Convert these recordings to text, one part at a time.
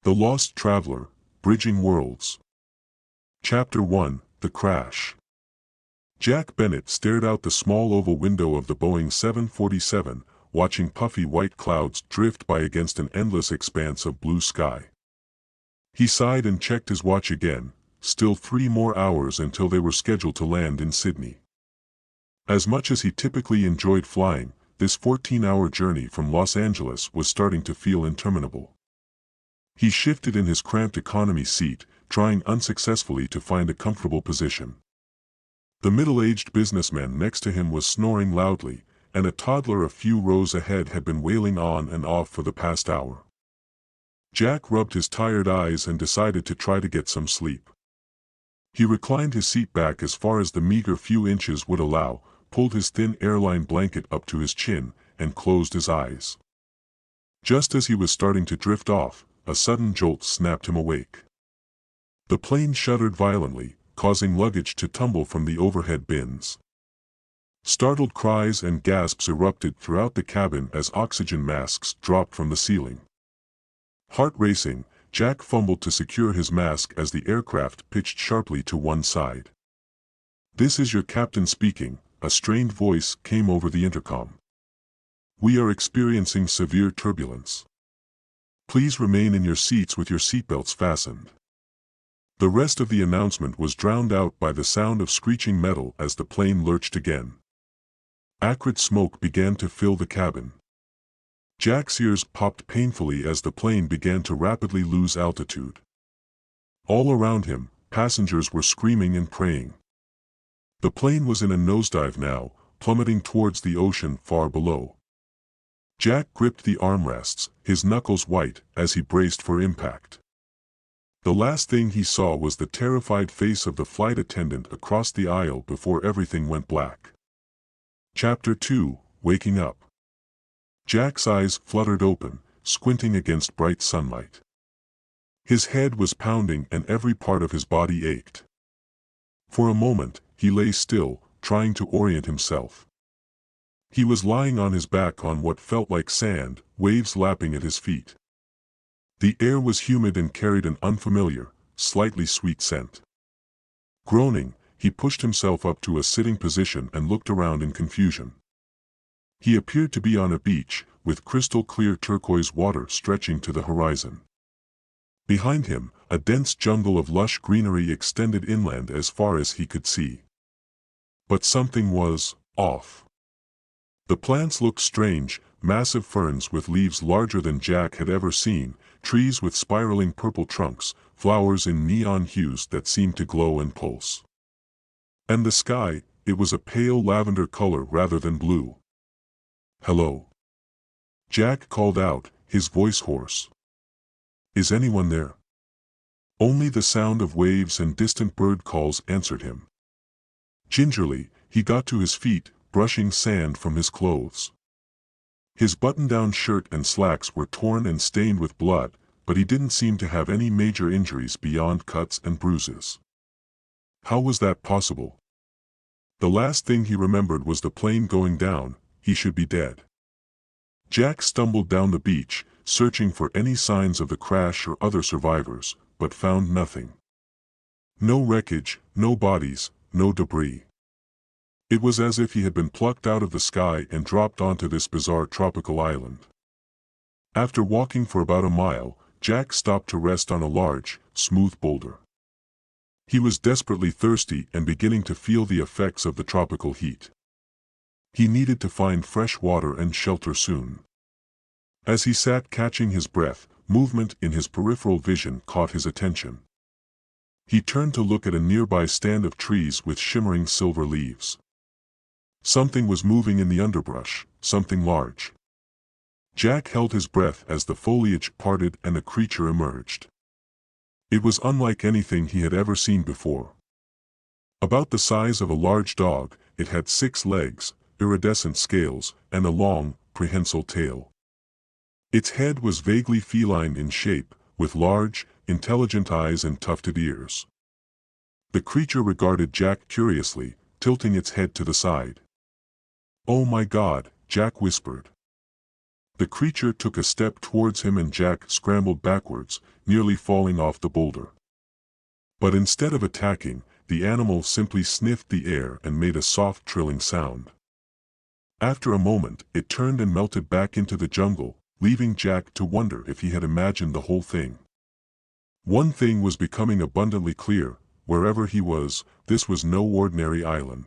The Lost Traveler, Bridging Worlds. Chapter 1, The Crash. Jack Bennett stared out the small oval window of the Boeing 747, watching puffy white clouds drift by against an endless expanse of blue sky. He sighed and checked his watch again, still 3 more hours until they were scheduled to land in Sydney. As much as he typically enjoyed flying, this 14-hour journey from Los Angeles was starting to feel interminable. He shifted in his cramped economy seat, trying unsuccessfully to find a comfortable position. The middle-aged businessman next to him was snoring loudly, and a toddler a few rows ahead had been wailing on and off for the past hour. Jack rubbed his tired eyes and decided to try to get some sleep. He reclined his seat back as far as the meager few inches would allow, pulled his thin airline blanket up to his chin, and closed his eyes. Just as he was starting to drift off, a sudden jolt snapped him awake. The plane shuddered violently, causing luggage to tumble from the overhead bins. Startled cries and gasps erupted throughout the cabin as oxygen masks dropped from the ceiling. Heart racing, Jack fumbled to secure his mask as the aircraft pitched sharply to one side. "This is your captain speaking," a strained voice came over the intercom. "We are experiencing severe turbulence. Please remain in your seats with your seatbelts fastened." The rest of the announcement was drowned out by the sound of screeching metal as the plane lurched again. Acrid smoke began to fill the cabin. Jack's ears popped painfully as the plane began to rapidly lose altitude. All around him, passengers were screaming and praying. The plane was in a nosedive now, plummeting towards the ocean far below. Jack gripped the armrests, his knuckles white, as he braced for impact. The last thing he saw was the terrified face of the flight attendant across the aisle before everything went black. Chapter 2, Waking Up. Jack's eyes fluttered open, squinting against bright sunlight. His head was pounding and every part of his body ached. For a moment, he lay still, trying to orient himself. He was lying on his back on what felt like sand, waves lapping at his feet. The air was humid and carried an unfamiliar, slightly sweet scent. Groaning, he pushed himself up to a sitting position and looked around in confusion. He appeared to be on a beach, with crystal-clear turquoise water stretching to the horizon. Behind him, a dense jungle of lush greenery extended inland as far as he could see. But something was off. The plants looked strange, massive ferns with leaves larger than Jack had ever seen, trees with spiraling purple trunks, flowers in neon hues that seemed to glow and pulse. And the sky, it was a pale lavender color rather than blue. "Hello?" Jack called out, his voice hoarse. "Is anyone there?" Only the sound of waves and distant bird calls answered him. Gingerly, he got to his feet, brushing sand from his clothes. His button-down shirt and slacks were torn and stained with blood, but he didn't seem to have any major injuries beyond cuts and bruises. How was that possible? The last thing he remembered was the plane going down. He should be dead. Jack stumbled down the beach, searching for any signs of the crash or other survivors, but found nothing. No wreckage, no bodies, no debris. It was as if he had been plucked out of the sky and dropped onto this bizarre tropical island. After walking for about a mile, Jack stopped to rest on a large, smooth boulder. He was desperately thirsty and beginning to feel the effects of the tropical heat. He needed to find fresh water and shelter soon. As he sat catching his breath, movement in his peripheral vision caught his attention. He turned to look at a nearby stand of trees with shimmering silver leaves. Something was moving in the underbrush, something large. Jack held his breath as the foliage parted and a creature emerged. It was unlike anything he had ever seen before. About the size of a large dog, it had 6 legs, iridescent scales, and a long, prehensile tail. Its head was vaguely feline in shape, with large, intelligent eyes and tufted ears. The creature regarded Jack curiously, tilting its head to the side. "Oh my God," Jack whispered. The creature took a step towards him and Jack scrambled backwards, nearly falling off the boulder. But instead of attacking, the animal simply sniffed the air and made a soft trilling sound. After a moment, it turned and melted back into the jungle, leaving Jack to wonder if he had imagined the whole thing. One thing was becoming abundantly clear: wherever he was, this was no ordinary island.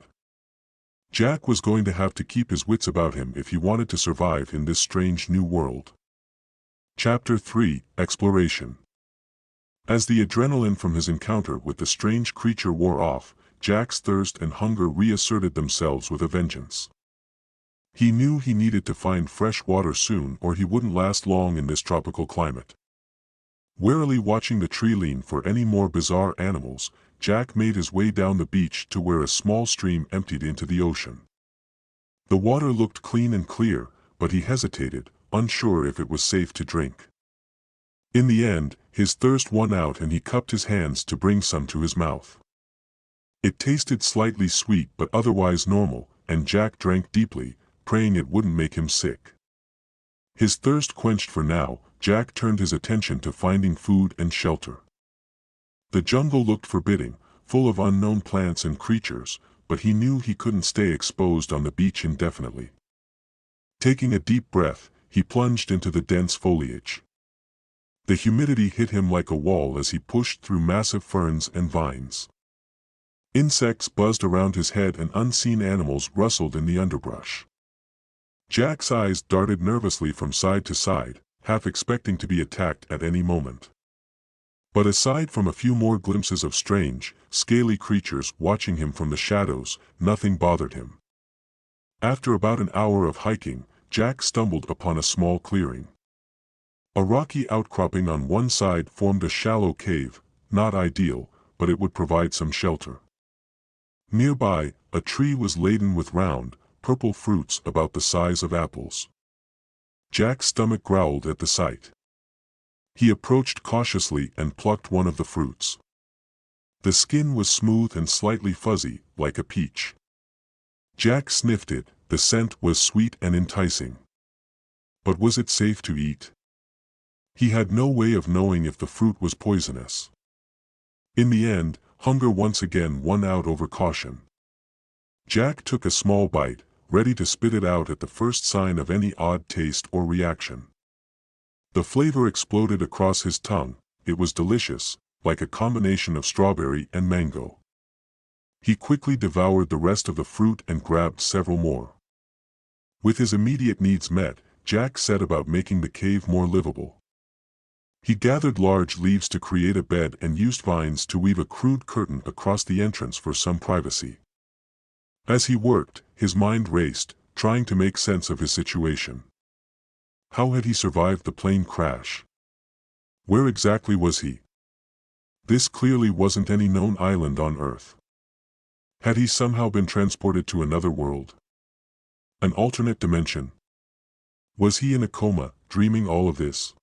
Jack was going to have to keep his wits about him if he wanted to survive in this strange new world. Chapter 3: Exploration. As the adrenaline from his encounter with the strange creature wore off, Jack's thirst and hunger reasserted themselves with a vengeance. He knew he needed to find fresh water soon or he wouldn't last long in this tropical climate. Warily watching the tree line for any more bizarre animals, Jack made his way down the beach to where a small stream emptied into the ocean. The water looked clean and clear, but he hesitated, unsure if it was safe to drink. In the end, his thirst won out and he cupped his hands to bring some to his mouth. It tasted slightly sweet but otherwise normal, and Jack drank deeply, praying it wouldn't make him sick. His thirst quenched for now, Jack turned his attention to finding food and shelter. The jungle looked forbidding, full of unknown plants and creatures, but he knew he couldn't stay exposed on the beach indefinitely. Taking a deep breath, he plunged into the dense foliage. The humidity hit him like a wall as he pushed through massive ferns and vines. Insects buzzed around his head and unseen animals rustled in the underbrush. Jack's eyes darted nervously from side to side, half expecting to be attacked at any moment. But aside from a few more glimpses of strange, scaly creatures watching him from the shadows, nothing bothered him. After about an hour of hiking, Jack stumbled upon a small clearing. A rocky outcropping on one side formed a shallow cave, not ideal, but it would provide some shelter. Nearby, a tree was laden with round, purple fruits about the size of apples. Jack's stomach growled at the sight. He approached cautiously and plucked one of the fruits. The skin was smooth and slightly fuzzy, like a peach. Jack sniffed it. The scent was sweet and enticing. But was it safe to eat? He had no way of knowing if the fruit was poisonous. In the end, hunger once again won out over caution. Jack took a small bite, ready to spit it out at the first sign of any odd taste or reaction. The flavor exploded across his tongue. It was delicious, like a combination of strawberry and mango. He quickly devoured the rest of the fruit and grabbed several more. With his immediate needs met, Jack set about making the cave more livable. He gathered large leaves to create a bed and used vines to weave a crude curtain across the entrance for some privacy. As he worked, his mind raced, trying to make sense of his situation. How had he survived the plane crash? Where exactly was he? This clearly wasn't any known island on Earth. Had he somehow been transported to another world? An alternate dimension? Was he in a coma, dreaming all of this?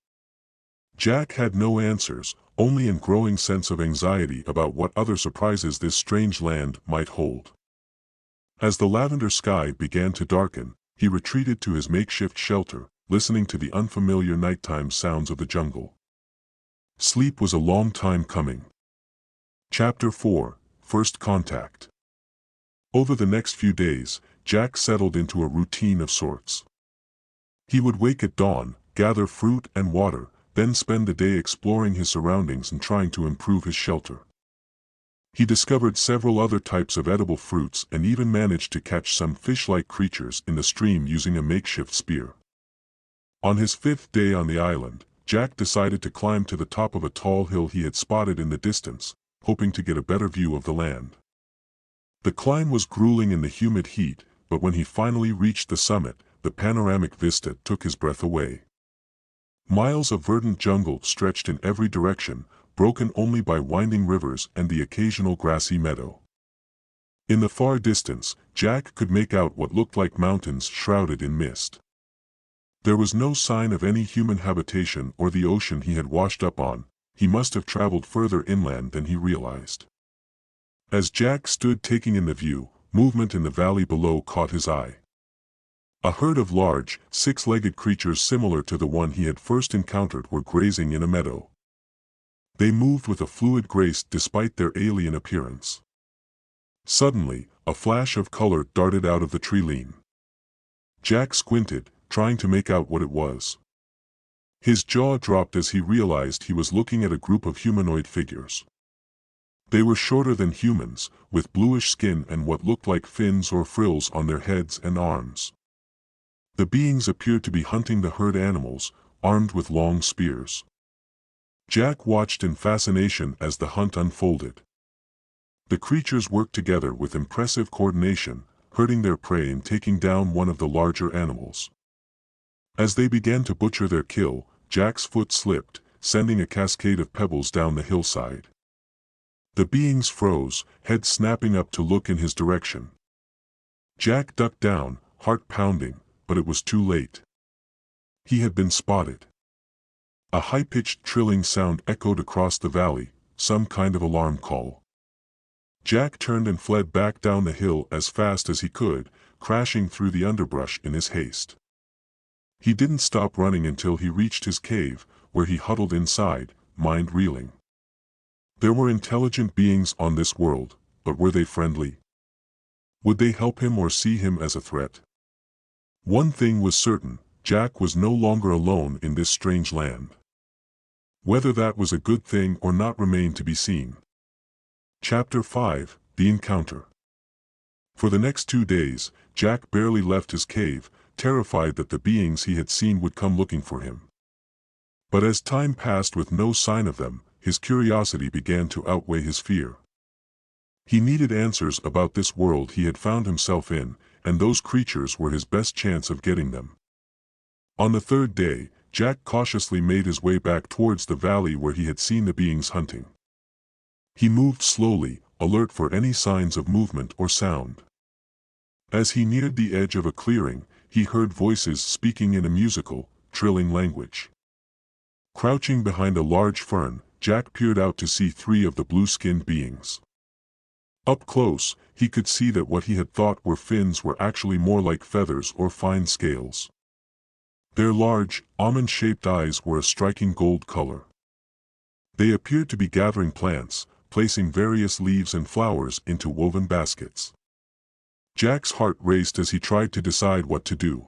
Jack had no answers, only a growing sense of anxiety about what other surprises this strange land might hold. As the lavender sky began to darken, he retreated to his makeshift shelter, listening to the unfamiliar nighttime sounds of the jungle. Sleep was a long time coming. Chapter 4: First Contact. Over the next few days, Jack settled into a routine of sorts. He would wake at dawn, gather fruit and water, then spend the day exploring his surroundings and trying to improve his shelter. He discovered several other types of edible fruits and even managed to catch some fish-like creatures in the stream using a makeshift spear. On his 5th day on the island, Jack decided to climb to the top of a tall hill he had spotted in the distance, hoping to get a better view of the land. The climb was grueling in the humid heat, but when he finally reached the summit, the panoramic vista took his breath away. Miles of verdant jungle stretched in every direction, broken only by winding rivers and the occasional grassy meadow. In the far distance, Jack could make out what looked like mountains shrouded in mist. There was no sign of any human habitation or the ocean he had washed up on. He must have traveled further inland than he realized. As Jack stood taking in the view, movement in the valley below caught his eye. A herd of large, six-legged creatures similar to the one he had first encountered were grazing in a meadow. They moved with a fluid grace despite their alien appearance. Suddenly, a flash of color darted out of the tree-line. Jack squinted, trying to make out what it was. His jaw dropped as he realized he was looking at a group of humanoid figures. They were shorter than humans, with bluish skin and what looked like fins or frills on their heads and arms. The beings appeared to be hunting the herd animals, armed with long spears. Jack watched in fascination as the hunt unfolded. The creatures worked together with impressive coordination, herding their prey and taking down one of the larger animals. As they began to butcher their kill, Jack's foot slipped, sending a cascade of pebbles down the hillside. The beings froze, heads snapping up to look in his direction. Jack ducked down, heart pounding, but it was too late. He had been spotted. A high-pitched trilling sound echoed across the valley, some kind of alarm call. Jack turned and fled back down the hill as fast as he could, crashing through the underbrush in his haste. He didn't stop running until he reached his cave, where he huddled inside, mind reeling. There were intelligent beings on this world, but were they friendly? Would they help him or see him as a threat? One thing was certain, Jack was no longer alone in this strange land. Whether that was a good thing or not remained to be seen. Chapter 5, The Encounter. For the next 2 days, Jack barely left his cave, terrified that the beings he had seen would come looking for him. But as time passed with no sign of them, his curiosity began to outweigh his fear. He needed answers about this world he had found himself in, and those creatures were his best chance of getting them. On the 3rd day, Jack cautiously made his way back towards the valley where he had seen the beings hunting. He moved slowly, alert for any signs of movement or sound. As he neared the edge of a clearing, he heard voices speaking in a musical, trilling language. Crouching behind a large fern, Jack peered out to see 3 of the blue-skinned beings. Up close, he could see that what he had thought were fins were actually more like feathers or fine scales. Their large, almond-shaped eyes were a striking gold color. They appeared to be gathering plants, placing various leaves and flowers into woven baskets. Jack's heart raced as he tried to decide what to do.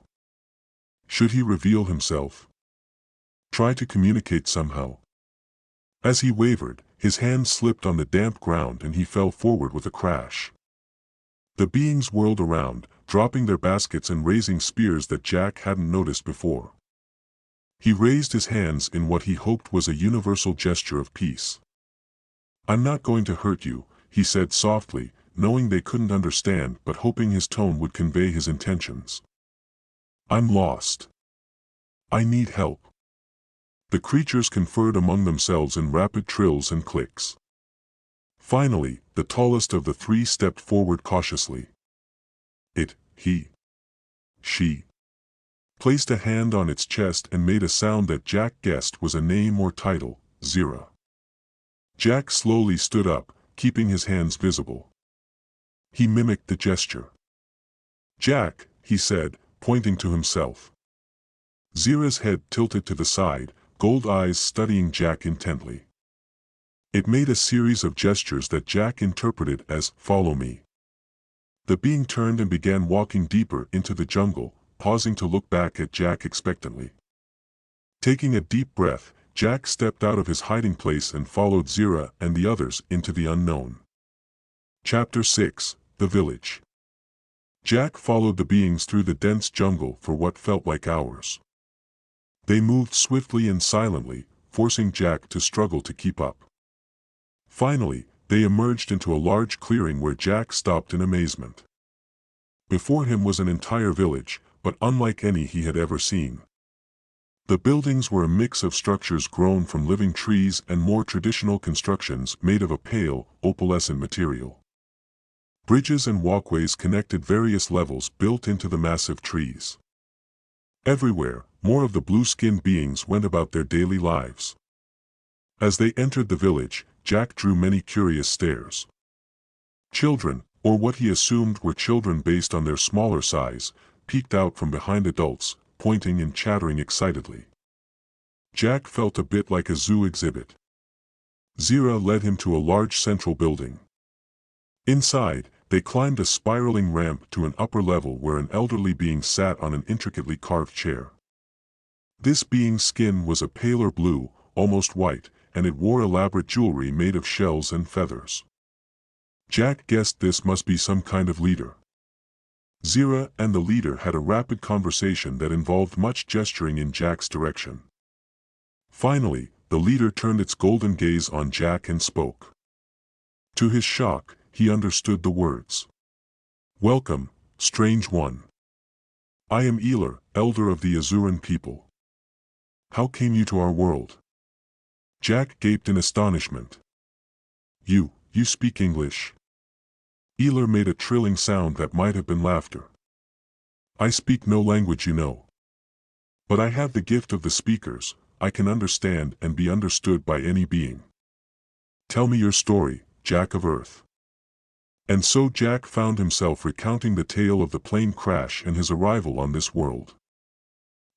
Should he reveal himself? Try to communicate somehow? As he wavered, his hand slipped on the damp ground and he fell forward with a crash. The beings whirled around, dropping their baskets and raising spears that Jack hadn't noticed before. He raised his hands in what he hoped was a universal gesture of peace. "I'm not going to hurt you," he said softly, knowing they couldn't understand but hoping his tone would convey his intentions. "I'm lost. I need help." The creatures conferred among themselves in rapid trills and clicks. Finally, the tallest of the 3 stepped forward cautiously. She placed a hand on its chest and made a sound that Jack guessed was a name or title, Azura. Jack slowly stood up, keeping his hands visible. He mimicked the gesture. "Jack," he said, pointing to himself. Azura's head tilted to the side, gold eyes studying Jack intently. It made a series of gestures that Jack interpreted as, "Follow me." The being turned and began walking deeper into the jungle, pausing to look back at Jack expectantly. Taking a deep breath, Jack stepped out of his hiding place and followed Azura and the others into the unknown. Chapter 6, The Village. Jack followed the beings through the dense jungle for what felt like hours. They moved swiftly and silently, forcing Jack to struggle to keep up. Finally, they emerged into a large clearing where Jack stopped in amazement. Before him was an entire village, but unlike any he had ever seen. The buildings were a mix of structures grown from living trees and more traditional constructions made of a pale, opalescent material. Bridges and walkways connected various levels built into the massive trees. Everywhere, more of the blue-skinned beings went about their daily lives. As they entered the village, Jack drew many curious stares. Children, or what he assumed were children based on their smaller size, peeked out from behind adults, pointing and chattering excitedly. Jack felt a bit like a zoo exhibit. Azura led him to a large central building. Inside, they climbed a spiraling ramp to an upper level where an elderly being sat on an intricately carved chair. This being's skin was a paler blue, almost white, and it wore elaborate jewelry made of shells and feathers. Jack guessed this must be some kind of leader. Azura and the leader had a rapid conversation that involved much gesturing in Jack's direction. Finally, the leader turned its golden gaze on Jack and spoke. To his shock, he understood the words. "Welcome, strange one. I am Elar, elder of the Azuran people. How came you to our world?" Jack gaped in astonishment. You speak English?" Elar made a trilling sound that might have been laughter. "I speak no language, you know. But I have the gift of the speakers. I can understand and be understood by any being. Tell me your story, Jack of Earth." And so Jack found himself recounting the tale of the plane crash and his arrival on this world.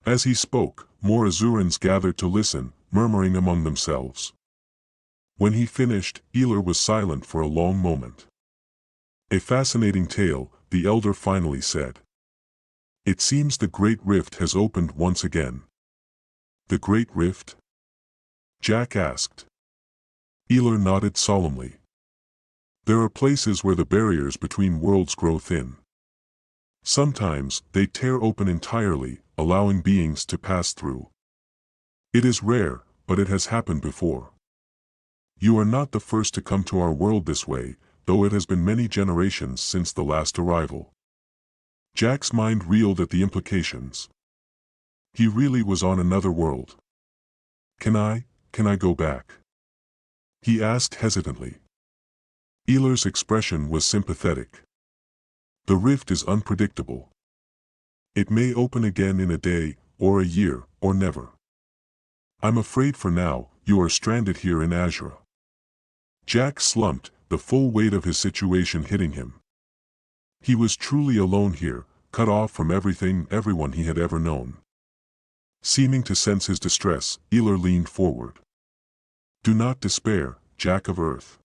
As he spoke, more Azurans gathered to listen, murmuring among themselves. When he finished, Elar was silent for a long moment. "A fascinating tale," the elder finally said. "It seems the Great Rift has opened once again." "The Great Rift?" Jack asked. Elar nodded solemnly. "There are places where the barriers between worlds grow thin. Sometimes, they tear open entirely, allowing beings to pass through. It is rare, but it has happened before. You are not the first to come to our world this way, though it has been many generations since the last arrival." Jack's mind reeled at the implications. He really was on another world. Can I go back?" he asked hesitantly. Elar's expression was sympathetic. "The rift is unpredictable. It may open again in a day, or a year, or never. I'm afraid for now, you are stranded here in Azura." Jack slumped, the full weight of his situation hitting him. He was truly alone here, cut off from everyone he had ever known. Seeming to sense his distress, Elar leaned forward. "Do not despair, Jack of Earth.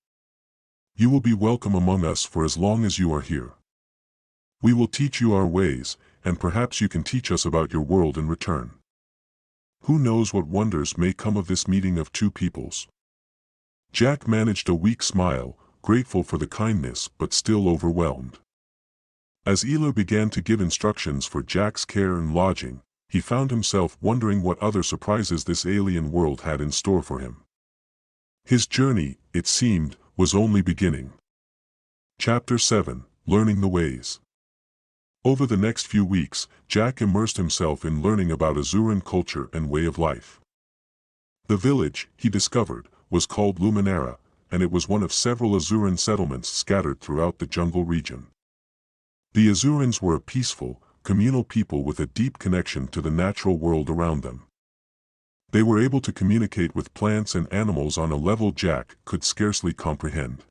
You will be welcome among us for as long as you are here. We will teach you our ways, and perhaps you can teach us about your world in return. Who knows what wonders may come of this meeting of two peoples." Jack managed a weak smile, grateful for the kindness but still overwhelmed. As Elar began to give instructions for Jack's care and lodging, he found himself wondering what other surprises this alien world had in store for him. His journey, it seemed, was only beginning. Chapter 7: Learning the Ways. Over the next few weeks, Jack immersed himself in learning about Azuran culture and way of life. The village, he discovered, was called Luminara, and it was one of several Azuran settlements scattered throughout the jungle region. The Azurans were a peaceful, communal people with a deep connection to the natural world around them. They were able to communicate with plants and animals on a level Jack could scarcely comprehend.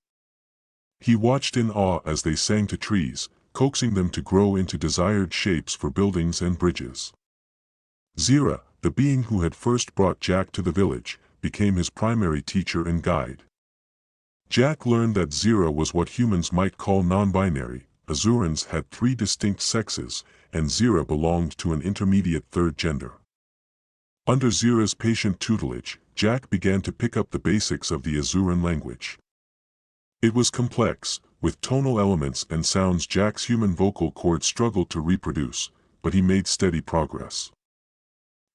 He watched in awe as they sang to trees, coaxing them to grow into desired shapes for buildings and bridges. Azura, the being who had first brought Jack to the village, became his primary teacher and guide. Jack learned that Azura was what humans might call non-binary. Azurans had 3 distinct sexes, and Azura belonged to an intermediate third gender. Under Azura's patient tutelage, Jack began to pick up the basics of the Azuran language. It was complex, with tonal elements and sounds Jack's human vocal cords struggled to reproduce, but he made steady progress.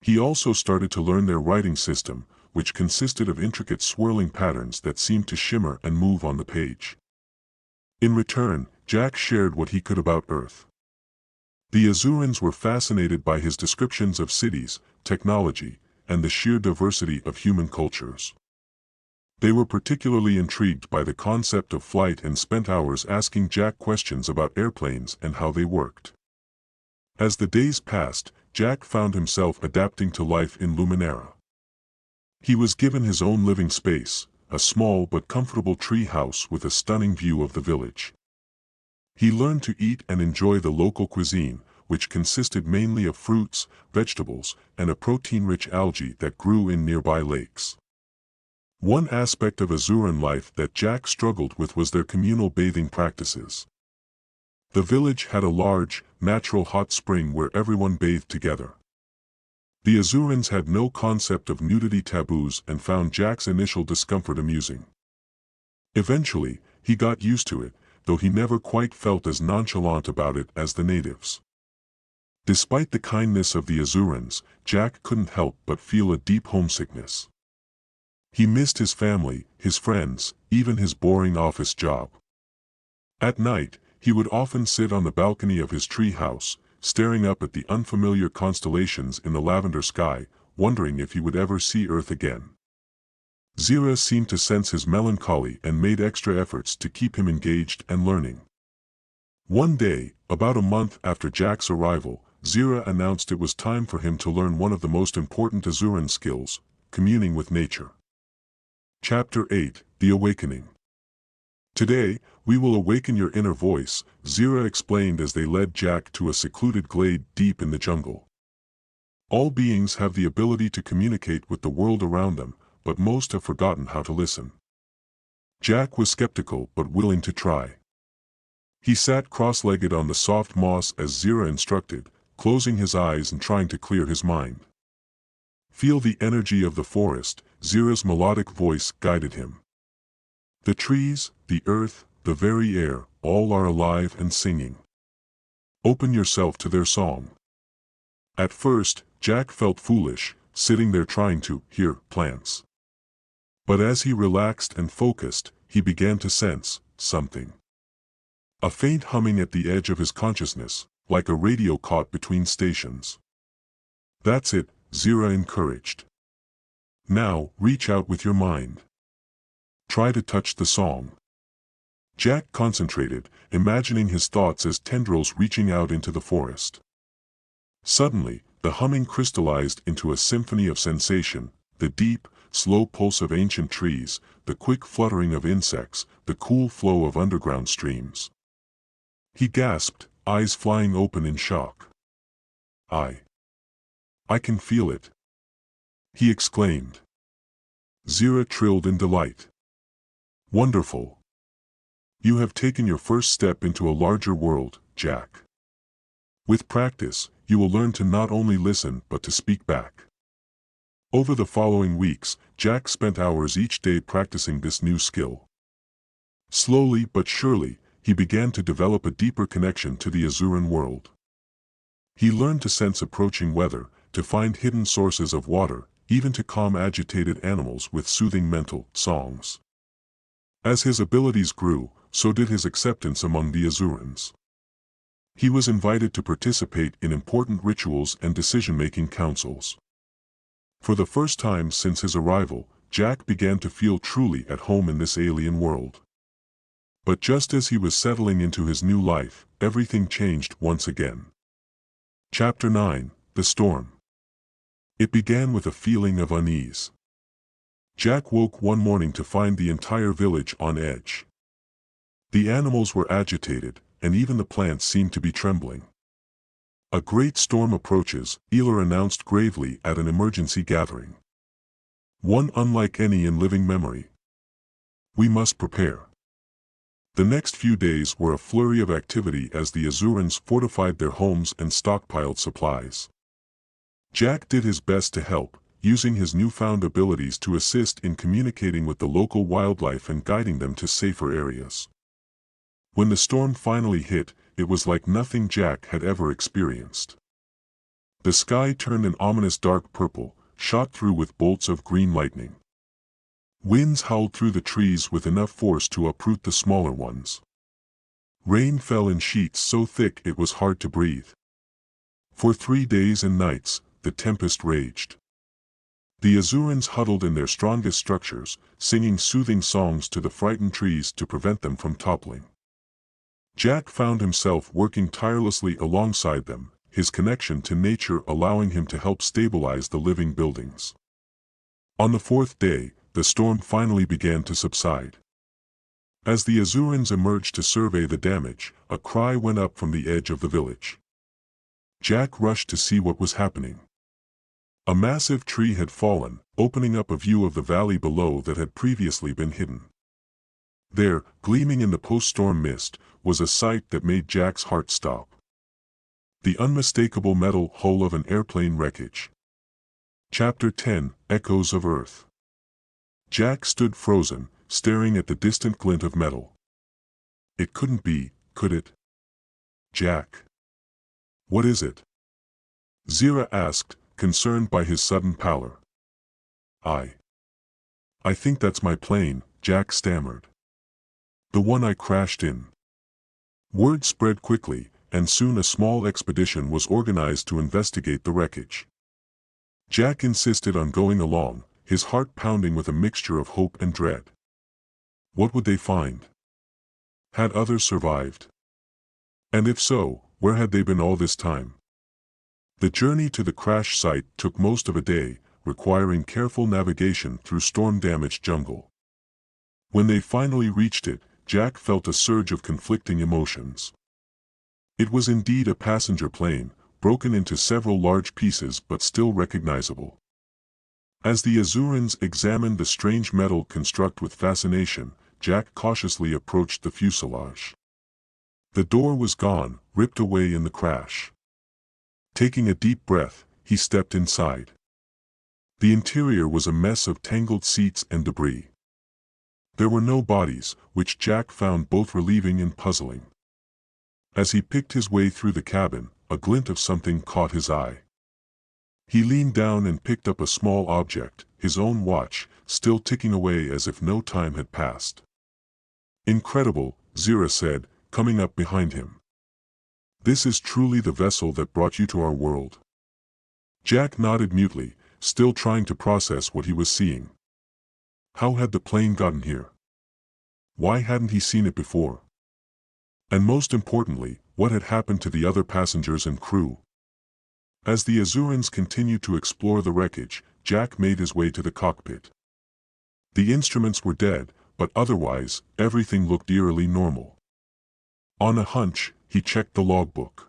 He also started to learn their writing system, which consisted of intricate swirling patterns that seemed to shimmer and move on the page. In return, Jack shared what he could about Earth. The Azurans were fascinated by his descriptions of cities, technology, and the sheer diversity of human cultures. They were particularly intrigued by the concept of flight and spent hours asking Jack questions about airplanes and how they worked. As the days passed, Jack found himself adapting to life in Luminara. He was given his own living space, a small but comfortable tree house with a stunning view of the village. He learned to eat and enjoy the local cuisine, which consisted mainly of fruits, vegetables, and a protein-rich algae that grew in nearby lakes. One aspect of Azuran life that Jack struggled with was their communal bathing practices. The village had a large, natural hot spring where everyone bathed together. The Azurans had no concept of nudity taboos and found Jack's initial discomfort amusing. Eventually, he got used to it, though he never quite felt as nonchalant about it as the natives. Despite the kindness of the Azurans, Jack couldn't help but feel a deep homesickness. He missed his family, his friends, even his boring office job. At night, he would often sit on the balcony of his tree house, staring up at the unfamiliar constellations in the lavender sky, wondering if he would ever see Earth again. Azura seemed to sense his melancholy and made extra efforts to keep him engaged and learning. One day, about a month after Jack's arrival, Azura announced it was time for him to learn one of the most important Azuran skills, communing with nature. Chapter 8, The Awakening. Today, we will awaken your inner voice, Azura explained as they led Jack to a secluded glade deep in the jungle. All beings have the ability to communicate with the world around them, but most have forgotten how to listen. Jack was skeptical but willing to try. He sat cross-legged on the soft moss as Azura instructed, closing his eyes and trying to clear his mind. Feel the energy of the forest, Azura's melodic voice guided him. The trees, the earth, the very air, all are alive and singing. Open yourself to their song. At first, Jack felt foolish, sitting there trying to hear plants. But as he relaxed and focused, he began to sense something. A faint humming at the edge of his consciousness, like a radio caught between stations. That's it, Azura encouraged. Now, reach out with your mind. Try to touch the song. Jack concentrated, imagining his thoughts as tendrils reaching out into the forest. Suddenly, the humming crystallized into a symphony of sensation, the deep, slow pulse of ancient trees, the quick fluttering of insects, the cool flow of underground streams. He gasped, eyes flying open in shock. I can feel it, he exclaimed. Azura trilled in delight. Wonderful. You have taken your first step into a larger world, Jack. With practice, you will learn to not only listen but to speak back. Over the following weeks, Jack spent hours each day practicing this new skill. Slowly but surely, he began to develop a deeper connection to the Azuran world. He learned to sense approaching weather, to find hidden sources of water, even to calm agitated animals with soothing mental songs. As his abilities grew, so did his acceptance among the Azurans. He was invited to participate in important rituals and decision-making councils. For the first time since his arrival, Jack began to feel truly at home in this alien world. But just as he was settling into his new life, everything changed once again. Chapter 9, The Storm. It began with a feeling of unease. Jack woke one morning to find the entire village on edge. The animals were agitated, and even the plants seemed to be trembling. A great storm approaches, Eler announced gravely at an emergency gathering. One unlike any in living memory. We must prepare. The next few days were a flurry of activity as the Azurans fortified their homes and stockpiled supplies. Jack did his best to help, using his newfound abilities to assist in communicating with the local wildlife and guiding them to safer areas. When the storm finally hit, it was like nothing Jack had ever experienced. The sky turned an ominous dark purple, shot through with bolts of green lightning. Winds howled through the trees with enough force to uproot the smaller ones. Rain fell in sheets so thick it was hard to breathe. For 3 days and nights, the tempest raged. The Azurans huddled in their strongest structures, singing soothing songs to the frightened trees to prevent them from toppling. Jack found himself working tirelessly alongside them, his connection to nature allowing him to help stabilize the living buildings. On the 4th day, the storm finally began to subside. As the Azurans emerged to survey the damage, a cry went up from the edge of the village. Jack rushed to see what was happening. A massive tree had fallen, opening up a view of the valley below that had previously been hidden. There, gleaming in the post-storm mist, was a sight that made Jack's heart stop. The unmistakable metal hull of an airplane wreckage. Chapter 10, Echoes of Earth. Jack stood frozen, staring at the distant glint of metal. It couldn't be, could it? Jack. What is it? Azura asked, concerned by his sudden pallor. I think that's my plane, Jack stammered. The one I crashed in. Word spread quickly, and soon a small expedition was organized to investigate the wreckage. Jack insisted on going along, his heart pounding with a mixture of hope and dread. What would they find? Had others survived? And if so, where had they been all this time? The journey to the crash site took most of a day, requiring careful navigation through storm-damaged jungle. When they finally reached it, Jack felt a surge of conflicting emotions. It was indeed a passenger plane, broken into several large pieces but still recognizable. As the Azurans examined the strange metal construct with fascination, Jack cautiously approached the fuselage. The door was gone, ripped away in the crash. Taking a deep breath, he stepped inside. The interior was a mess of tangled seats and debris. There were no bodies, which Jack found both relieving and puzzling. As he picked his way through the cabin, a glint of something caught his eye. He leaned down and picked up a small object, his own watch, still ticking away as if no time had passed. Incredible, Azura said, coming up behind him. This is truly the vessel that brought you to our world. Jack nodded mutely, still trying to process what he was seeing. How had the plane gotten here? Why hadn't he seen it before? And most importantly, what had happened to the other passengers and crew? As the Azurans continued to explore the wreckage, Jack made his way to the cockpit. The instruments were dead, but otherwise, everything looked eerily normal. On a hunch, he checked the logbook.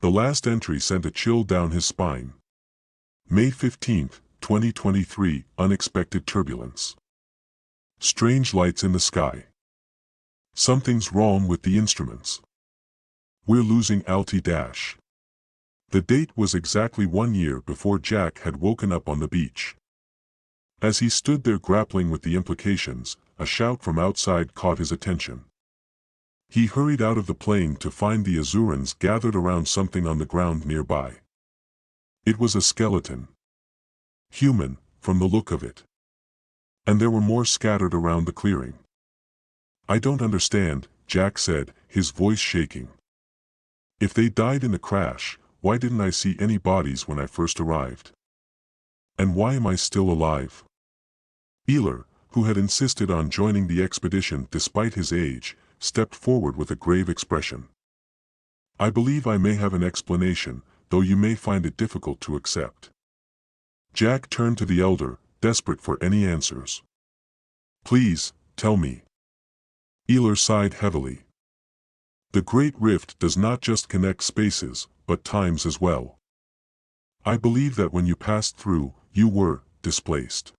The last entry sent a chill down his spine. May 15, 2023, unexpected turbulence. Strange lights in the sky. Something's wrong with the instruments. We're losing Alti-. The date was exactly 1 year before Jack had woken up on the beach. As he stood there grappling with the implications, a shout from outside caught his attention. He hurried out of the plane to find the Azurans gathered around something on the ground nearby. It was a skeleton. Human, from the look of it. And there were more scattered around the clearing. I don't understand, Jack said, his voice shaking. If they died in the crash, why didn't I see any bodies when I first arrived? And why am I still alive? Eler, who had insisted on joining the expedition despite his age, stepped forward with a grave expression. I believe I may have an explanation, though you may find it difficult to accept. Jack turned to the elder, desperate for any answers. Please, tell me. Eler sighed heavily. The Great Rift does not just connect spaces, but times as well. I believe that when you passed through, you were displaced.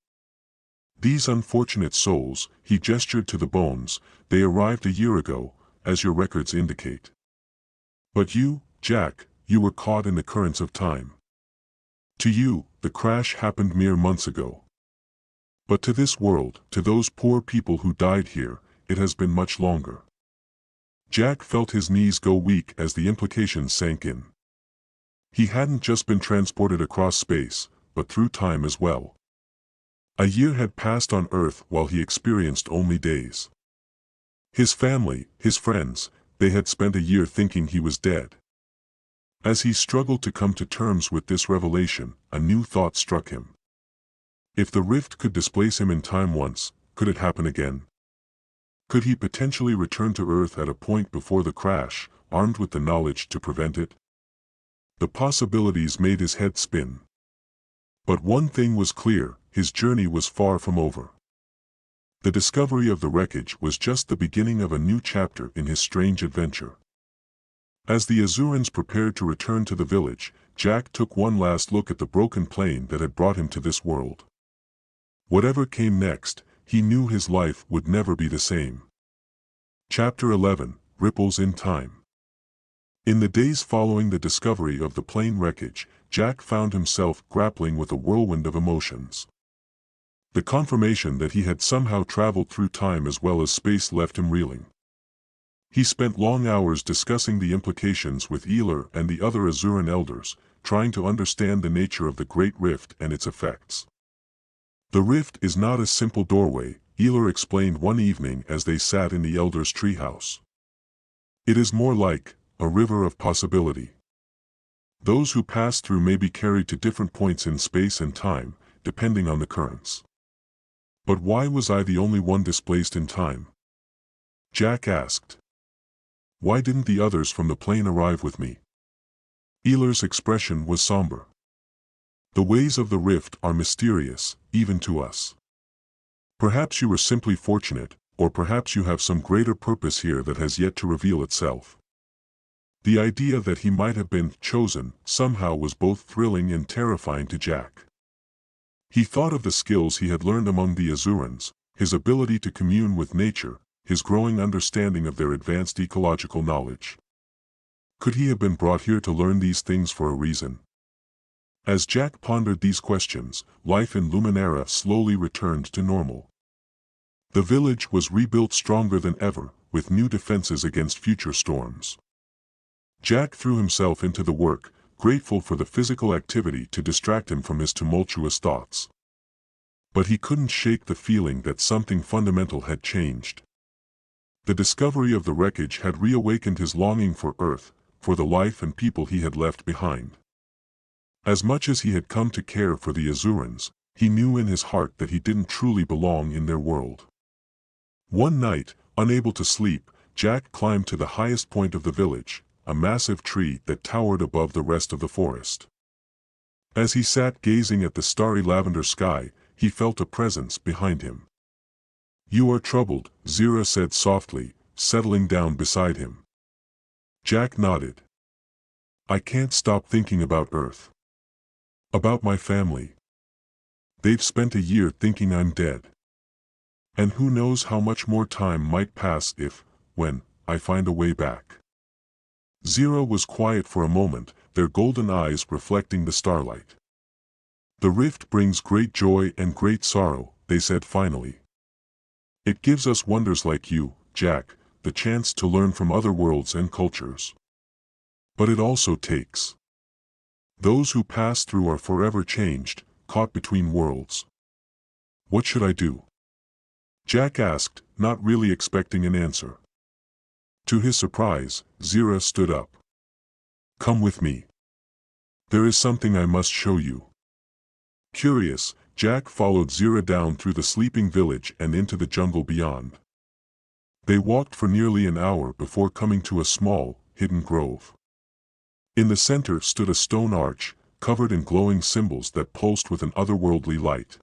These unfortunate souls, he gestured to the bones, they arrived a year ago, as your records indicate. But you, Jack, you were caught in the currents of time. To you, the crash happened mere months ago. But to this world, to those poor people who died here, it has been much longer. Jack felt his knees go weak as the implications sank in. He hadn't just been transported across space, but through time as well. A year had passed on Earth while he experienced only days. His family, his friends, they had spent a year thinking he was dead. As he struggled to come to terms with this revelation, a new thought struck him. If the rift could displace him in time once, could it happen again? Could he potentially return to Earth at a point before the crash, armed with the knowledge to prevent it? The possibilities made his head spin. But one thing was clear, his journey was far from over. The discovery of the wreckage was just the beginning of a new chapter in his strange adventure. As the Azurans prepared to return to the village, Jack took one last look at the broken plane that had brought him to this world. Whatever came next, he knew his life would never be the same. Chapter 11, Ripples in Time. In the days following the discovery of the plane wreckage, Jack found himself grappling with a whirlwind of emotions. The confirmation that he had somehow traveled through time as well as space left him reeling. He spent long hours discussing the implications with Eler and the other Azuran elders, trying to understand the nature of the Great Rift and its effects. The rift is not a simple doorway, Eler explained one evening as they sat in the elders' treehouse. It is more like a river of possibility. Those who pass through may be carried to different points in space and time, depending on the currents. But why was I the only one displaced in time? Jack asked. Why didn't the others from the plane arrive with me? Eler's expression was somber. The ways of the rift are mysterious, even to us. Perhaps you were simply fortunate, or perhaps you have some greater purpose here that has yet to reveal itself. The idea that he might have been chosen somehow was both thrilling and terrifying to Jack. He thought of the skills he had learned among the Azurans, his ability to commune with nature, his growing understanding of their advanced ecological knowledge. Could he have been brought here to learn these things for a reason? As Jack pondered these questions, life in Luminara slowly returned to normal. The village was rebuilt stronger than ever, with new defenses against future storms. Jack threw himself into the work, grateful for the physical activity to distract him from his tumultuous thoughts. But he couldn't shake the feeling that something fundamental had changed. The discovery of the wreckage had reawakened his longing for Earth, for the life and people he had left behind. As much as he had come to care for the Azurans, he knew in his heart that he didn't truly belong in their world. One night, unable to sleep, Jack climbed to the highest point of the village, a massive tree that towered above the rest of the forest. As he sat gazing at the starry lavender sky, he felt a presence behind him. "You are troubled," Azura said softly, settling down beside him. Jack nodded. "I can't stop thinking about Earth. About my family. They've spent a year thinking I'm dead. And who knows how much more time might pass if, when, I find a way back." Azura was quiet for a moment, their golden eyes reflecting the starlight. "The rift brings great joy and great sorrow," they said finally. "It gives us wonders like you, Jack, the chance to learn from other worlds and cultures. But it also takes. Those who pass through are forever changed, caught between worlds. What should I do?" Jack asked, not really expecting an answer. To his surprise, Azura stood up. "Come with me. There is something I must show you." Curious, Jack followed Azura down through the sleeping village and into the jungle beyond. They walked for nearly an hour before coming to a small, hidden grove. In the center stood a stone arch, covered in glowing symbols that pulsed with an otherworldly light.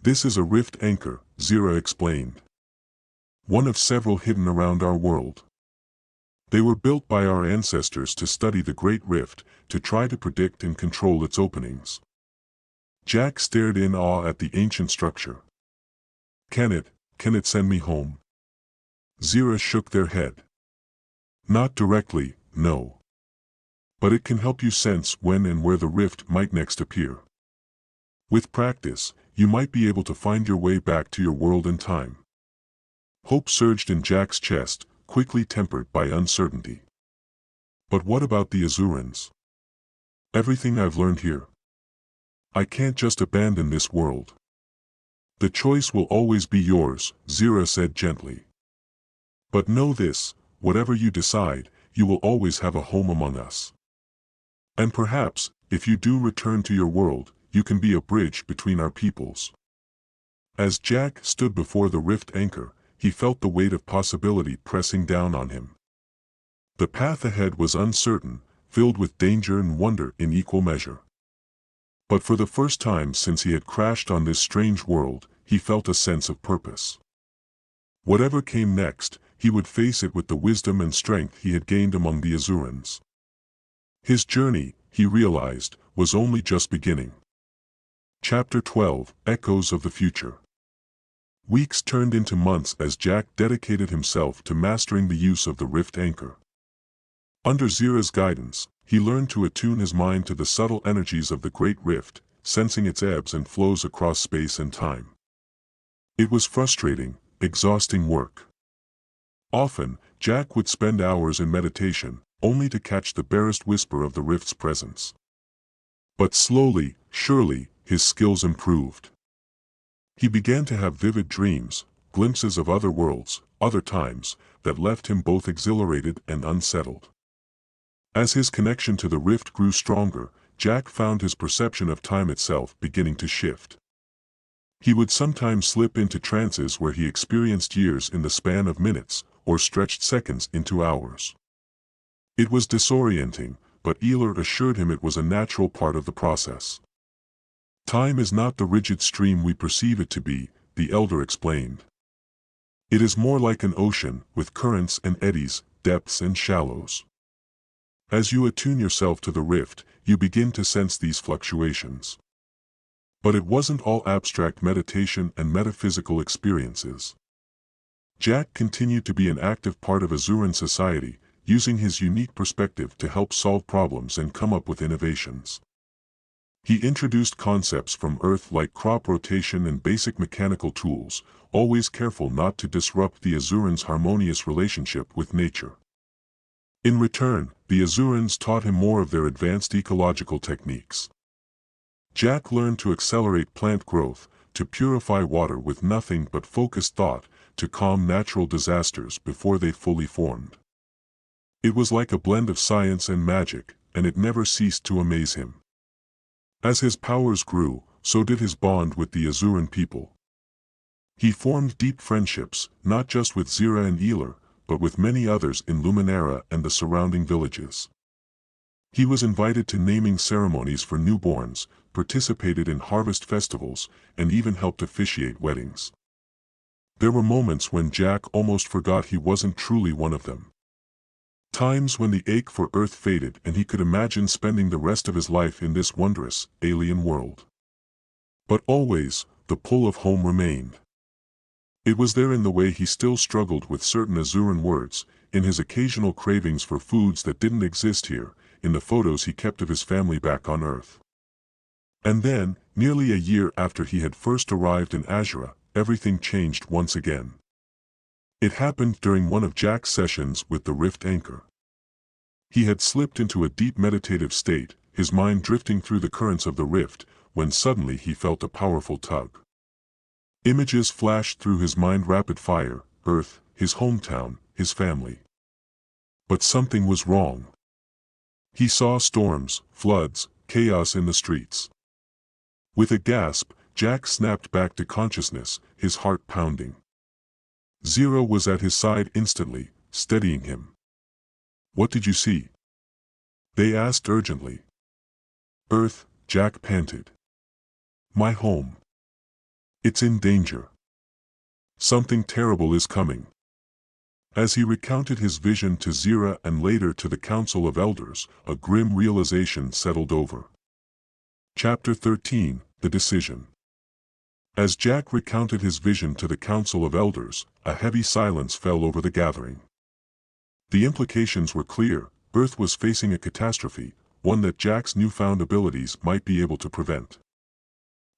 "This is a rift anchor," Azura explained. "One of several hidden around our world. They were built by our ancestors to study the Great Rift, to try to predict and control its openings." Jack stared in awe at the ancient structure. Can it send me home?" Azura shook their head. "Not directly, no. But it can help you sense when and where the rift might next appear. With practice, you might be able to find your way back to your world in time." Hope surged in Jack's chest, quickly tempered by uncertainty. "But what about the Azurans? Everything I've learned here. I can't just abandon this world." "The choice will always be yours," Azura said gently. "But know this, whatever you decide, you will always have a home among us. And perhaps, if you do return to your world, you can be a bridge between our peoples." As Jack stood before the rift anchor, he felt the weight of possibility pressing down on him. The path ahead was uncertain, filled with danger and wonder in equal measure. But for the first time since he had crashed on this strange world, he felt a sense of purpose. Whatever came next, he would face it with the wisdom and strength he had gained among the Azurans. His journey, he realized, was only just beginning. Chapter 12: Echoes of the Future. Weeks turned into months as Jack dedicated himself to mastering the use of the rift anchor. Under Zira's guidance, he learned to attune his mind to the subtle energies of the Great Rift, sensing its ebbs and flows across space and time. It was frustrating, exhausting work. Often, Jack would spend hours in meditation, only to catch the barest whisper of the rift's presence. But slowly, surely, his skills improved. He began to have vivid dreams, glimpses of other worlds, other times, that left him both exhilarated and unsettled. As his connection to the rift grew stronger, Jack found his perception of time itself beginning to shift. He would sometimes slip into trances where he experienced years in the span of minutes, or stretched seconds into hours. It was disorienting, but Eler assured him it was a natural part of the process. Time is not the rigid stream we perceive it to be, the elder explained. It is more like an ocean, with currents and eddies, depths and shallows. As you attune yourself to the rift, you begin to sense these fluctuations. But it wasn't all abstract meditation and metaphysical experiences. Jack continued to be an active part of Azuran society, using his unique perspective to help solve problems and come up with innovations. He introduced concepts from Earth like crop rotation and basic mechanical tools, always careful not to disrupt the Azurans' harmonious relationship with nature. In return, the Azurans taught him more of their advanced ecological techniques. Jack learned to accelerate plant growth, to purify water with nothing but focused thought, to calm natural disasters before they fully formed. It was like a blend of science and magic, and it never ceased to amaze him. As his powers grew, so did his bond with the Azuran people. He formed deep friendships, not just with Zira and Eler, but with many others in Luminara and the surrounding villages. He was invited to naming ceremonies for newborns, participated in harvest festivals, and even helped officiate weddings. There were moments when Jack almost forgot he wasn't truly one of them. Times when the ache for Earth faded and he could imagine spending the rest of his life in this wondrous, alien world. But always, the pull of home remained. It was there in the way he still struggled with certain Azuran words, in his occasional cravings for foods that didn't exist here, in the photos he kept of his family back on Earth. And then, nearly a year after he had first arrived in Azura, everything changed once again. It happened during one of Jack's sessions with the rift anchor. He had slipped into a deep meditative state, his mind drifting through the currents of the rift, when suddenly he felt a powerful tug. Images flashed through his mind rapid fire: Earth, his hometown, his family. But something was wrong. He saw storms, floods, chaos in the streets. With a gasp, Jack snapped back to consciousness, his heart pounding. Zira was at his side instantly, steadying him. "What did you see?" they asked urgently. "Earth," Jack panted. "My home. It's in danger. Something terrible is coming." As he recounted his vision to Zira and later to the Council of Elders, a grim realization settled over. Chapter 13: The Decision. As Jack recounted his vision to the Council of Elders, a heavy silence fell over the gathering. The implications were clear: Earth was facing a catastrophe, one that Jack's newfound abilities might be able to prevent.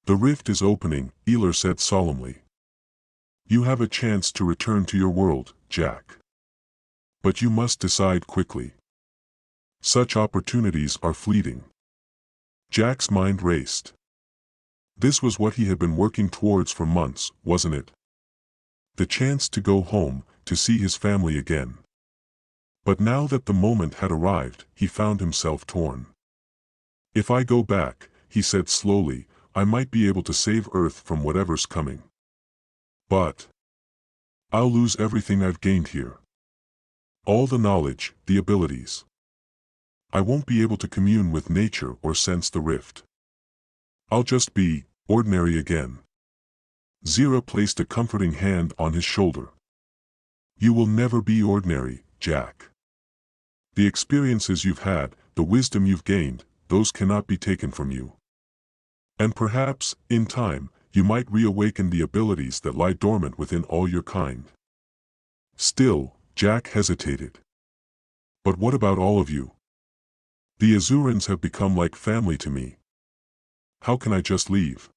"The rift is opening," Eler said solemnly. "You have a chance to return to your world, Jack. But you must decide quickly. Such opportunities are fleeting." Jack's mind raced. This was what he had been working towards for months, wasn't it? The chance to go home, to see his family again. But now that the moment had arrived, he found himself torn. "If I go back," he said slowly, "I might be able to save Earth from whatever's coming. But I'll lose everything I've gained here. All the knowledge, the abilities. I won't be able to commune with nature or sense the rift. I'll just be ordinary again." Zira placed a comforting hand on his shoulder. You will never be ordinary, Jack. The experiences you've had, the wisdom you've gained, those cannot be taken from you. And perhaps, in time, you might reawaken the abilities that lie dormant within all your kind. Still, Jack hesitated. But what about all of you? The Azurans have become like family to me. How can I just leave?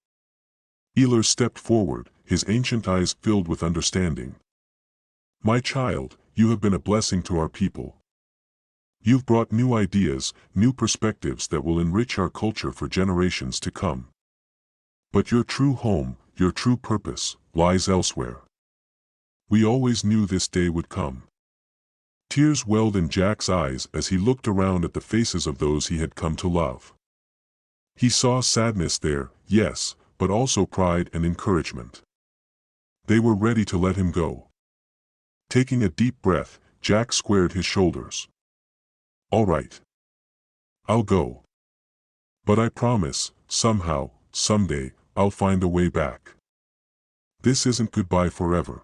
Eler stepped forward, his ancient eyes filled with understanding. My child, you have been a blessing to our people. You've brought new ideas, new perspectives that will enrich our culture for generations to come. But your true home, your true purpose, lies elsewhere. We always knew this day would come. Tears welled in Jack's eyes as he looked around at the faces of those he had come to love. He saw sadness there, yes, but also pride and encouragement. They were ready to let him go. Taking a deep breath, Jack squared his shoulders. All right. I'll go. But I promise, somehow, someday, I'll find a way back. This isn't goodbye forever.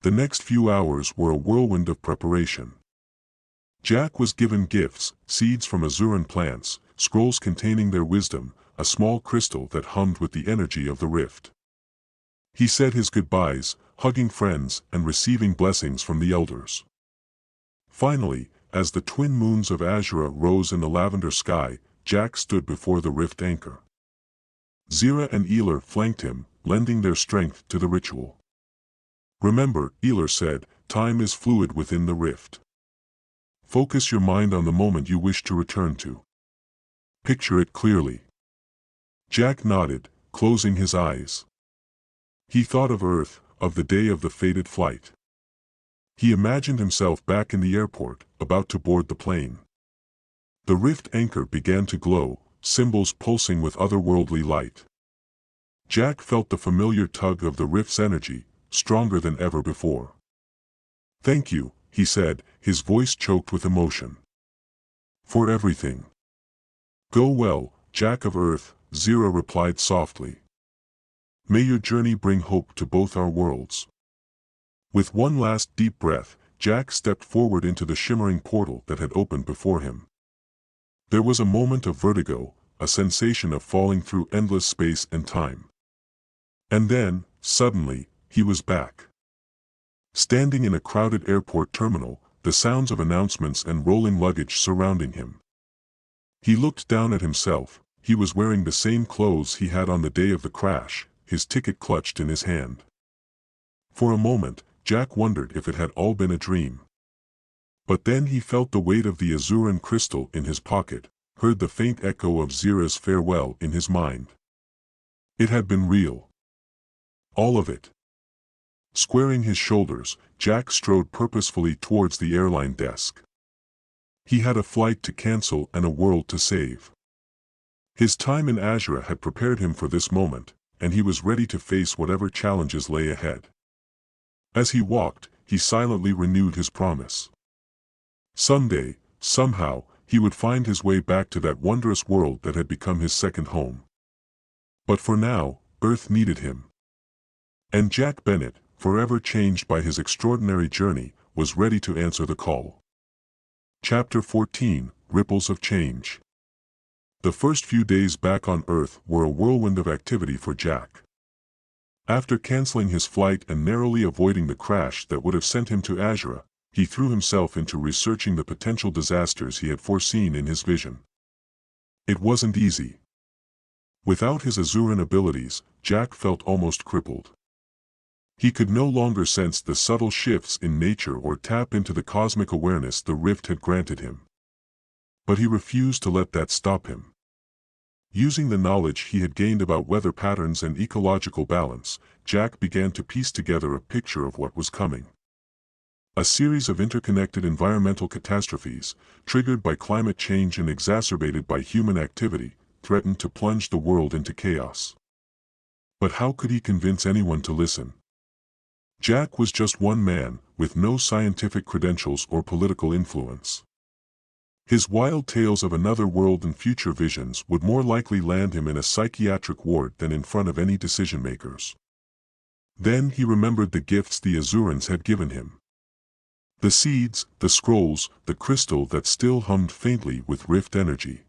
The next few hours were a whirlwind of preparation. Jack was given gifts, seeds from Azuran plants, scrolls containing their wisdom, a small crystal that hummed with the energy of the rift. He said his goodbyes, hugging friends and receiving blessings from the elders. Finally, as the twin moons of Azura rose in the lavender sky, Jack stood before the rift anchor. Zira and Eler flanked him, lending their strength to the ritual. Remember, Eler said, time is fluid within the rift. Focus your mind on the moment you wish to return to. Picture it clearly. Jack nodded, closing his eyes. He thought of Earth, of the day of the fated flight. He imagined himself back in the airport, about to board the plane. The rift anchor began to glow, symbols pulsing with otherworldly light. Jack felt the familiar tug of the rift's energy, stronger than ever before. Thank you, he said, his voice choked with emotion. For everything. Go well, Jack of Earth, Zira replied softly. May your journey bring hope to both our worlds. With one last deep breath, Jack stepped forward into the shimmering portal that had opened before him. There was a moment of vertigo, a sensation of falling through endless space and time. And then, suddenly, he was back. Standing in a crowded airport terminal, the sounds of announcements and rolling luggage surrounding him. He looked down at himself. He was wearing the same clothes he had on the day of the crash, his ticket clutched in his hand. For a moment, Jack wondered if it had all been a dream. But then he felt the weight of the Azuran crystal in his pocket, heard the faint echo of Zira's farewell in his mind. It had been real. All of it. Squaring his shoulders, Jack strode purposefully towards the airline desk. He had a flight to cancel and a world to save. His time in Azura had prepared him for this moment, and he was ready to face whatever challenges lay ahead. As he walked, he silently renewed his promise. Someday, somehow, he would find his way back to that wondrous world that had become his second home. But for now, Earth needed him. And Jack Bennett, forever changed by his extraordinary journey, was ready to answer the call. Chapter 14, Ripples of Change. The first few days back on Earth were a whirlwind of activity for Jack. After canceling his flight and narrowly avoiding the crash that would have sent him to Azura, he threw himself into researching the potential disasters he had foreseen in his vision. It wasn't easy. Without his Azuran abilities, Jack felt almost crippled. He could no longer sense the subtle shifts in nature or tap into the cosmic awareness the rift had granted him. But he refused to let that stop him. Using the knowledge he had gained about weather patterns and ecological balance, Jack began to piece together a picture of what was coming. A series of interconnected environmental catastrophes, triggered by climate change and exacerbated by human activity, threatened to plunge the world into chaos. But how could he convince anyone to listen? Jack was just one man, with no scientific credentials or political influence. His wild tales of another world and future visions would more likely land him in a psychiatric ward than in front of any decision-makers. Then he remembered the gifts the Azurans had given him. The seeds, the scrolls, the crystal that still hummed faintly with rift energy.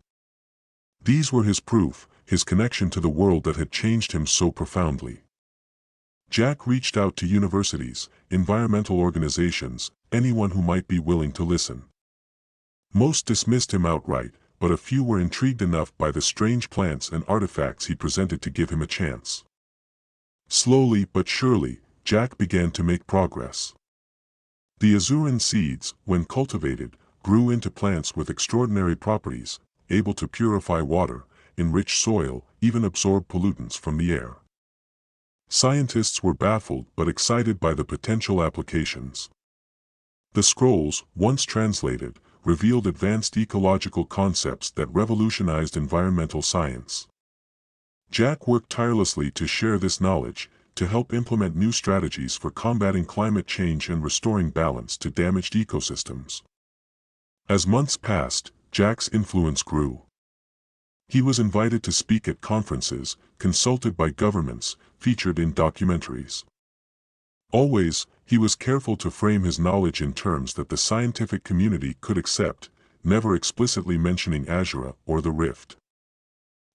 These were his proof, his connection to the world that had changed him so profoundly. Jack reached out to universities, environmental organizations, anyone who might be willing to listen. Most dismissed him outright, but a few were intrigued enough by the strange plants and artifacts he presented to give him a chance. Slowly but surely, Jack began to make progress. The Azuran seeds, when cultivated, grew into plants with extraordinary properties, able to purify water, enrich soil, even absorb pollutants from the air. Scientists were baffled but excited by the potential applications. The scrolls, once translated, revealed advanced ecological concepts that revolutionized environmental science. Jack worked tirelessly to share this knowledge, to help implement new strategies for combating climate change and restoring balance to damaged ecosystems. As months passed, Jack's influence grew. He was invited to speak at conferences, consulted by governments, featured in documentaries. Always, he was careful to frame his knowledge in terms that the scientific community could accept, never explicitly mentioning Azura or the Rift.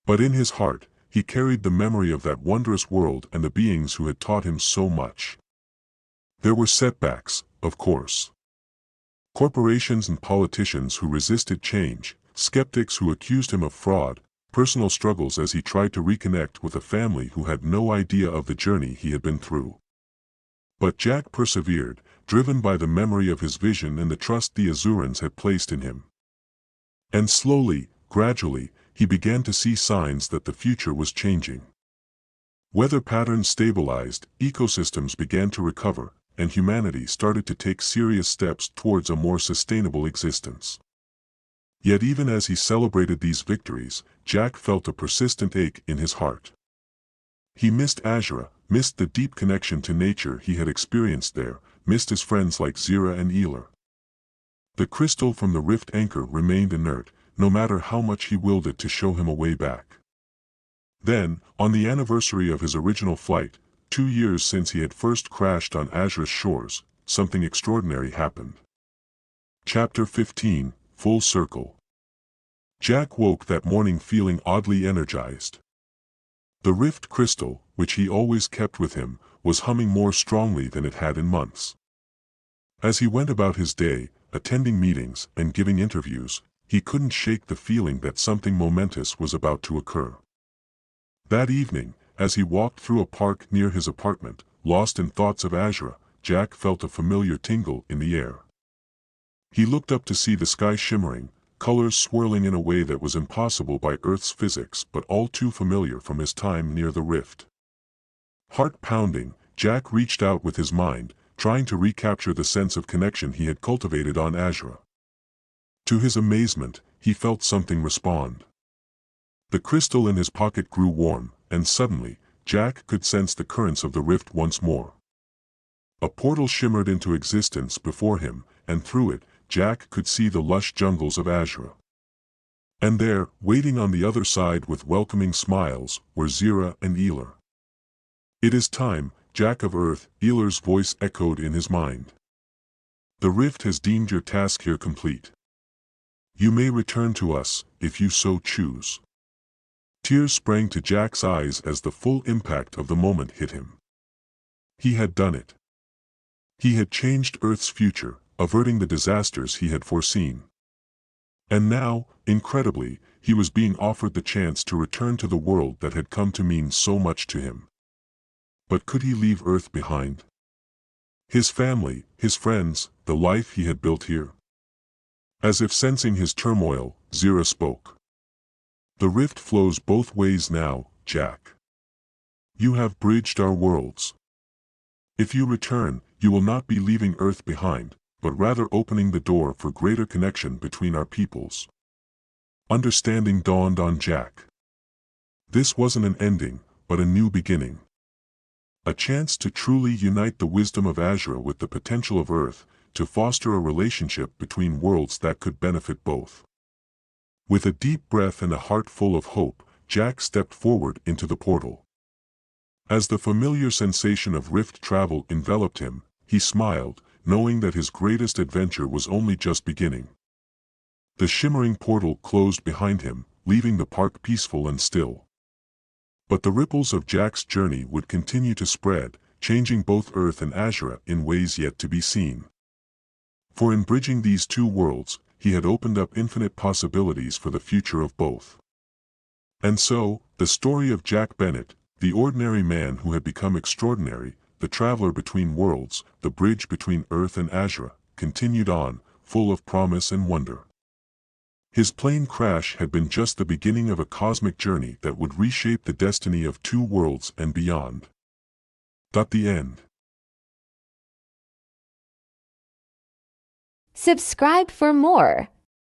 But in his heart, he carried the memory of that wondrous world and the beings who had taught him so much. There were setbacks, of course. Corporations and politicians who resisted change, skeptics who accused him of fraud, personal struggles as he tried to reconnect with a family who had no idea of the journey he had been through. But Jack persevered, driven by the memory of his vision and the trust the Azurans had placed in him. And slowly, gradually, he began to see signs that the future was changing. Weather patterns stabilized, ecosystems began to recover, and humanity started to take serious steps towards a more sustainable existence. Yet even as he celebrated these victories, Jack felt a persistent ache in his heart. He missed Azura, missed the deep connection to nature he had experienced there, missed his friends like Zira and Eler. The crystal from the rift anchor remained inert, no matter how much he willed it to show him a way back. Then, on the anniversary of his original flight, 2 years since he had first crashed on Azura's shores, something extraordinary happened. Chapter 15, Full Circle. Jack woke that morning feeling oddly energized. The rift crystal, which he always kept with him, was humming more strongly than it had in months. As he went about his day, attending meetings and giving interviews, he couldn't shake the feeling that something momentous was about to occur. That evening, as he walked through a park near his apartment, lost in thoughts of Azura, Jack felt a familiar tingle in the air. He looked up to see the sky shimmering, colors swirling in a way that was impossible by Earth's physics but all too familiar from his time near the rift. Heart pounding, Jack reached out with his mind, trying to recapture the sense of connection he had cultivated on Azura. To his amazement, he felt something respond. The crystal in his pocket grew warm, and suddenly, Jack could sense the currents of the rift once more. A portal shimmered into existence before him, and through it, Jack could see the lush jungles of Azura. And there, waiting on the other side with welcoming smiles, were Zira and Eler. "It is time, Jack of Earth," Eler's voice echoed in his mind. "The rift has deemed your task here complete. You may return to us, if you so choose." Tears sprang to Jack's eyes as the full impact of the moment hit him. He had done it. He had changed Earth's future, averting the disasters he had foreseen. And now, incredibly, he was being offered the chance to return to the world that had come to mean so much to him. But could he leave Earth behind? His family, his friends, the life he had built here? As if sensing his turmoil, Zira spoke. "The rift flows both ways now, Jack. You have bridged our worlds. If you return, you will not be leaving Earth behind, but rather opening the door for greater connection between our peoples." Understanding dawned on Jack. This wasn't an ending, but a new beginning. A chance to truly unite the wisdom of Azura with the potential of Earth, to foster a relationship between worlds that could benefit both. With a deep breath and a heart full of hope, Jack stepped forward into the portal. As the familiar sensation of rift travel enveloped him, he smiled, knowing that his greatest adventure was only just beginning. The shimmering portal closed behind him, leaving the park peaceful and still. But the ripples of Jack's journey would continue to spread, changing both Earth and Azura in ways yet to be seen. For in bridging these two worlds, he had opened up infinite possibilities for the future of both. And so, the story of Jack Bennett, the ordinary man who had become extraordinary, the traveler between worlds, the bridge between Earth and Azura, continued on, full of promise and wonder. His plane crash had been just the beginning of a cosmic journey that would reshape the destiny of two worlds and beyond. The end. Subscribe for more.